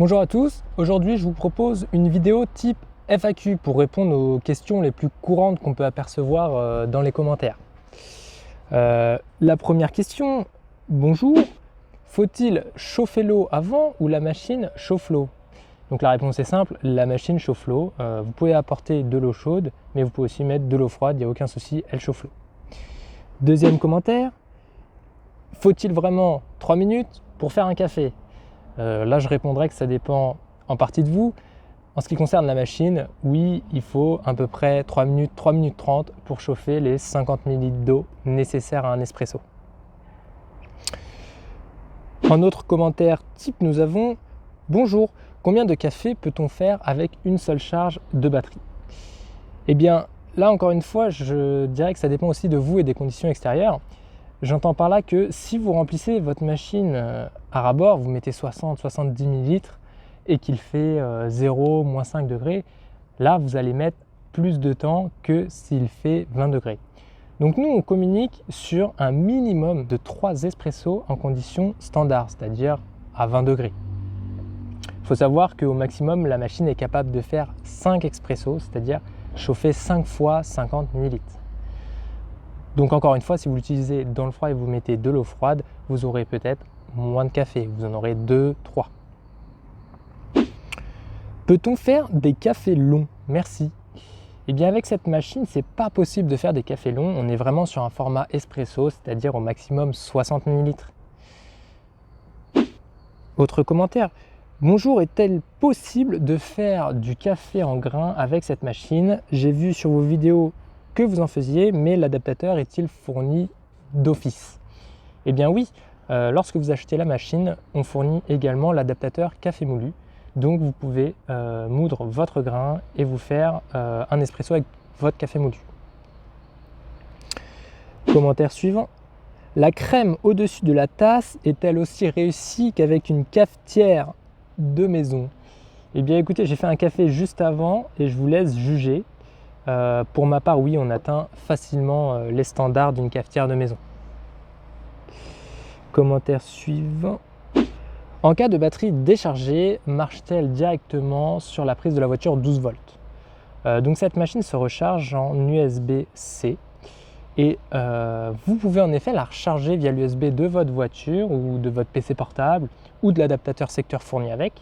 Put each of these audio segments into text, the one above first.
Bonjour à tous, aujourd'hui je vous propose une vidéo type FAQ pour répondre aux questions les plus courantes qu'on peut apercevoir dans les commentaires. La première question, bonjour, faut-il chauffer l'eau avant ou la machine chauffe l'eau? Donc la réponse est simple, la machine chauffe l'eau. Vous pouvez apporter de l'eau chaude, mais vous pouvez aussi mettre de l'eau froide, il n'y a aucun souci, elle chauffe l'eau. Deuxième commentaire, faut-il vraiment 3 minutes pour faire un café? Là, je répondrai que ça dépend en partie de vous. En ce qui concerne la machine, oui, il faut à peu près 3 minutes 30 pour chauffer les 50 ml d'eau nécessaires à un espresso. En autre commentaire type, nous avons « Bonjour, combien de café peut-on faire avec une seule charge de batterie ?» Eh bien, là encore une fois, je dirais que ça dépend aussi de vous et des conditions extérieures. J'entends par là que si vous remplissez votre machine à ras-bord, vous mettez 60-70 ml et qu'il fait 0, moins 5 degrés, là vous allez mettre plus de temps que s'il fait 20 degrés. Donc nous on communique sur un minimum de 3 espressos en conditions standards, c'est-à-dire à 20 degrés. Il faut savoir qu'au maximum la machine est capable de faire 5 expressos, c'est-à-dire chauffer 5 fois 50 ml. Donc encore une fois, si vous l'utilisez dans le froid et vous mettez de l'eau froide, vous aurez peut-être moins de café, vous en aurez 2, 3. Peut-on faire des cafés longs? Merci. Eh bien avec cette machine, c'est pas possible de faire des cafés longs, on est vraiment sur un format espresso, c'est-à-dire au maximum 60 ml. Autre commentaire. Bonjour, est-il possible de faire du café en grains avec cette machine? J'ai vu sur vos vidéos que vous en faisiez, mais l'adaptateur est-il fourni d'office? Eh bien oui, lorsque vous achetez la machine, on fournit également l'adaptateur café moulu. Donc vous pouvez moudre votre grain et vous faire un espresso avec votre café moulu. Commentaire suivant. La crème au-dessus de la tasse est-elle aussi réussie qu'avec une cafetière de maison? Eh bien écoutez, j'ai fait un café juste avant et je vous laisse juger. Pour ma part, oui, on atteint facilement les standards d'une cafetière de maison. Commentaire suivant. En cas de batterie déchargée, marche-t-elle directement sur la prise de la voiture 12 volts? Donc cette machine se recharge en USB-C et vous pouvez en effet la recharger via l'USB de votre voiture ou de votre PC portable ou de l'adaptateur secteur fourni avec.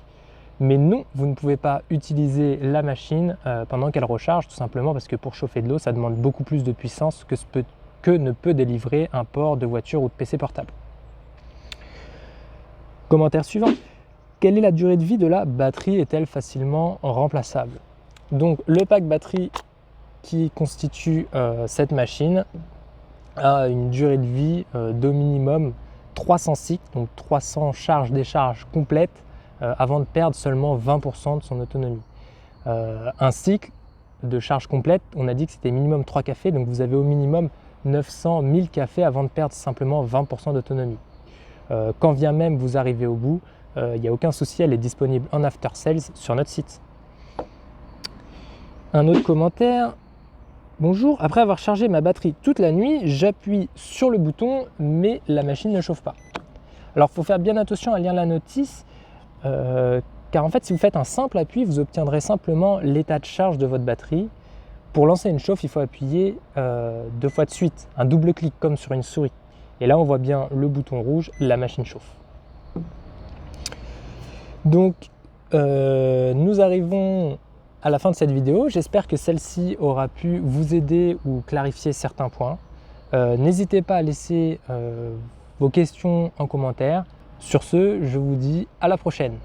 Mais non, vous ne pouvez pas utiliser la machine pendant qu'elle recharge, tout simplement parce que pour chauffer de l'eau, ça demande beaucoup plus de puissance que ne peut délivrer un port de voiture ou de PC portable. Commentaire suivant. Quelle est la durée de vie de la batterie? Est-elle facilement remplaçable? Donc le pack batterie qui constitue cette machine a une durée de vie d'au minimum 300 cycles, donc 300 charges-décharges complètes avant de perdre seulement 20% de son autonomie. Un cycle de charge complète, on a dit que c'était minimum 3 cafés, donc vous avez au minimum 900 000 cafés avant de perdre simplement 20% d'autonomie. Quand bien même vous arrivez au bout, il n'y a aucun souci, elle est disponible en after sales sur notre site. Un autre commentaire. Bonjour, après avoir chargé ma batterie toute la nuit, j'appuie sur le bouton mais la machine ne chauffe pas. Alors il faut faire bien attention à lire la notice. Car en fait, si vous faites un simple appui, vous obtiendrez simplement l'état de charge de votre batterie. Pour lancer une chauffe, il faut appuyer 2 fois de suite, un double clic comme sur une souris. Et là, on voit bien le bouton rouge, la machine chauffe. Donc, nous arrivons à la fin de cette vidéo. J'espère que celle-ci aura pu vous aider ou clarifier certains points. N'hésitez pas à laisser vos questions en commentaire. Sur ce, je vous dis à la prochaine.